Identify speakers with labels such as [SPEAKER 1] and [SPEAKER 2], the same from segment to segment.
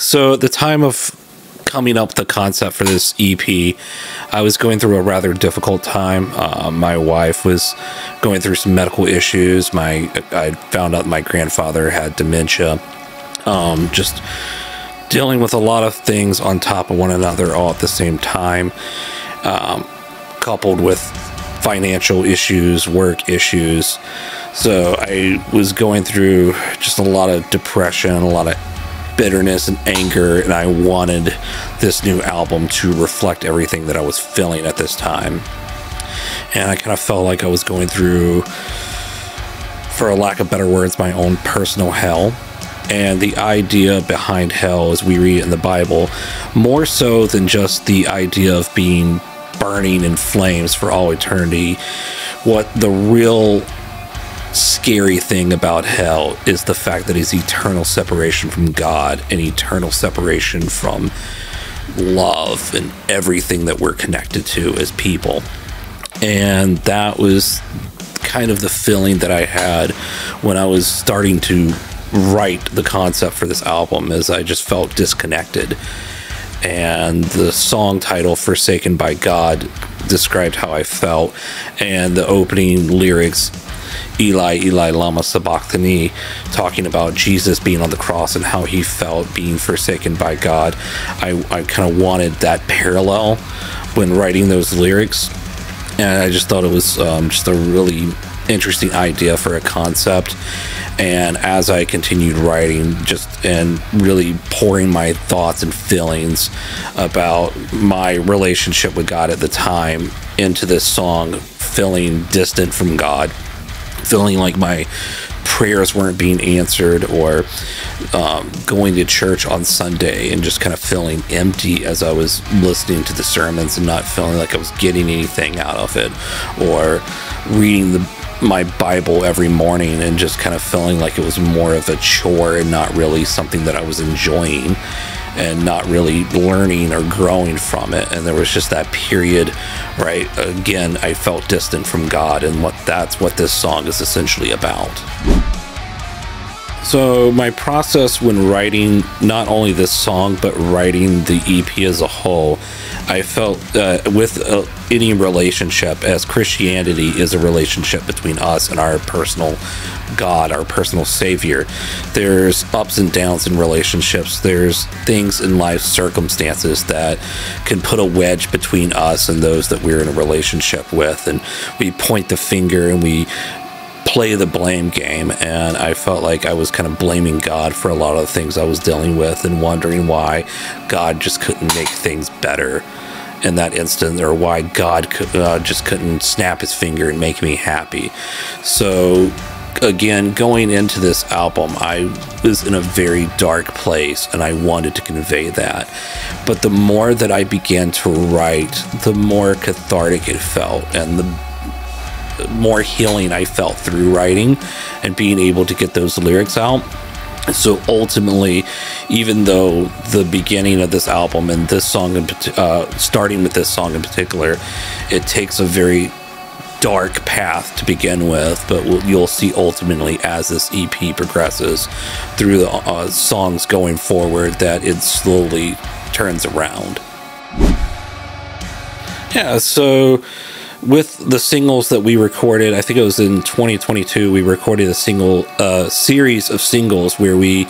[SPEAKER 1] So at the time of coming up with the concept for this EP, I was going through a rather difficult time. My wife was going through some medical issues. I found out my grandfather had dementia. Just dealing with a lot of things on top of one another all at the same time, coupled with financial issues, work issues. So I was going through just a lot of depression, a lot of bitterness and anger, and I wanted this new album to reflect everything that I was feeling at this time. And I kind of felt like I was going through, for a lack of better words, my own personal hell. And the idea behind hell, as we read it in the Bible, more so than just the idea of being burning in flames for all eternity, what the real scary thing about hell is the fact that it's eternal separation from God and eternal separation from love and everything that we're connected to as people. And that was kind of the feeling that I had when I was starting to write the concept for this album, as I just felt disconnected. And the song title, Forsaken by God, described how I felt. And the opening lyrics, Eli, Eli, lama sabachthani, talking about Jesus being on the cross and how he felt being forsaken by God. I kind of wanted that parallel when writing those lyrics. And I just thought it was just a really interesting idea for a concept. And as I continued writing, and really pouring my thoughts and feelings about my relationship with God at the time into this song, feeling distant from God, feeling like my prayers weren't being answered, or going to church on Sunday and just kind of feeling empty as I was listening to the sermons and not feeling like I was getting anything out of it, or reading my Bible every morning and just kind of feeling like it was more of a chore and not really something that I was enjoying, and not really learning or growing from it. And there was just that period, right? Again, I felt distant from God, and that's what this song is essentially about. So my process when writing not only this song, but writing the EP as a whole, I felt with any relationship, as Christianity is a relationship between us and our personal God, our personal Savior, there's ups and downs in relationships. There's things in life, circumstances that can put a wedge between us and those that we're in a relationship with, and we point the finger and we play the blame game. And I felt like I was kind of blaming God for a lot of the things I was dealing with, and wondering why God just couldn't make things better in that instant, or why God just couldn't snap his finger and make me happy. So again, going into this album, I was in a very dark place, and I wanted to convey that. But the more that I began to write, the more cathartic it felt, and the more healing I felt through writing and being able to get those lyrics out. So ultimately, even though the beginning of this album and this song, starting with this song in particular, it takes a very dark path to begin with, but you'll see ultimately as this EP progresses through the songs going forward that it slowly turns around. Yeah, so with the singles that we recorded, I think it was in 2022, we recorded a series of singles where we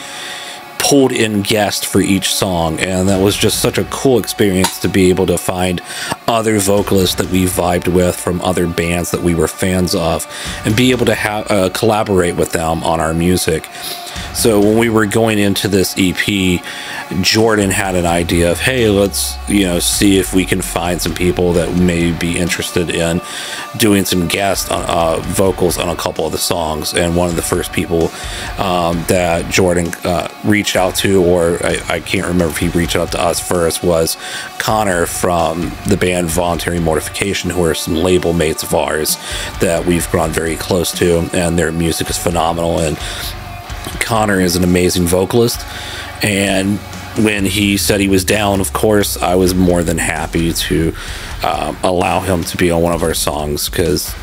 [SPEAKER 1] pulled in guests for each song, and that was just such a cool experience to be able to find other vocalists that we vibed with from other bands that we were fans of, and be able to collaborate with them on our music. So when we were going into this EP, Jordan had an idea of, hey, let's see if we can find some people that may be interested in doing some guest vocals on a couple of the songs. And one of the first people that Jordan reached out to, or I can't remember if he reached out to us first, was Connor from the band Voluntary Mortification, who are some label mates of ours that we've grown very close to, and their music is phenomenal. And Connor is an amazing vocalist, and when he said he was down, of course, I was more than happy to allow him to be on one of our songs, because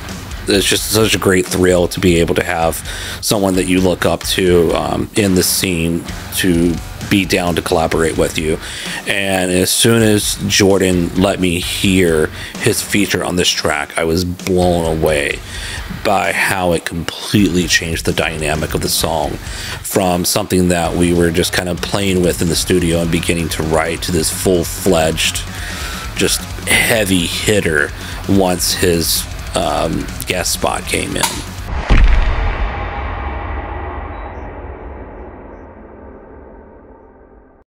[SPEAKER 1] it's just such a great thrill to be able to have someone that you look up to in the scene to be down to collaborate with you. And as soon as Jordan let me hear his feature on this track, I was blown away by how it completely changed the dynamic of the song, from something that we were just kind of playing with in the studio and beginning to write, to this full-fledged, just heavy hitter once his guest spot came in.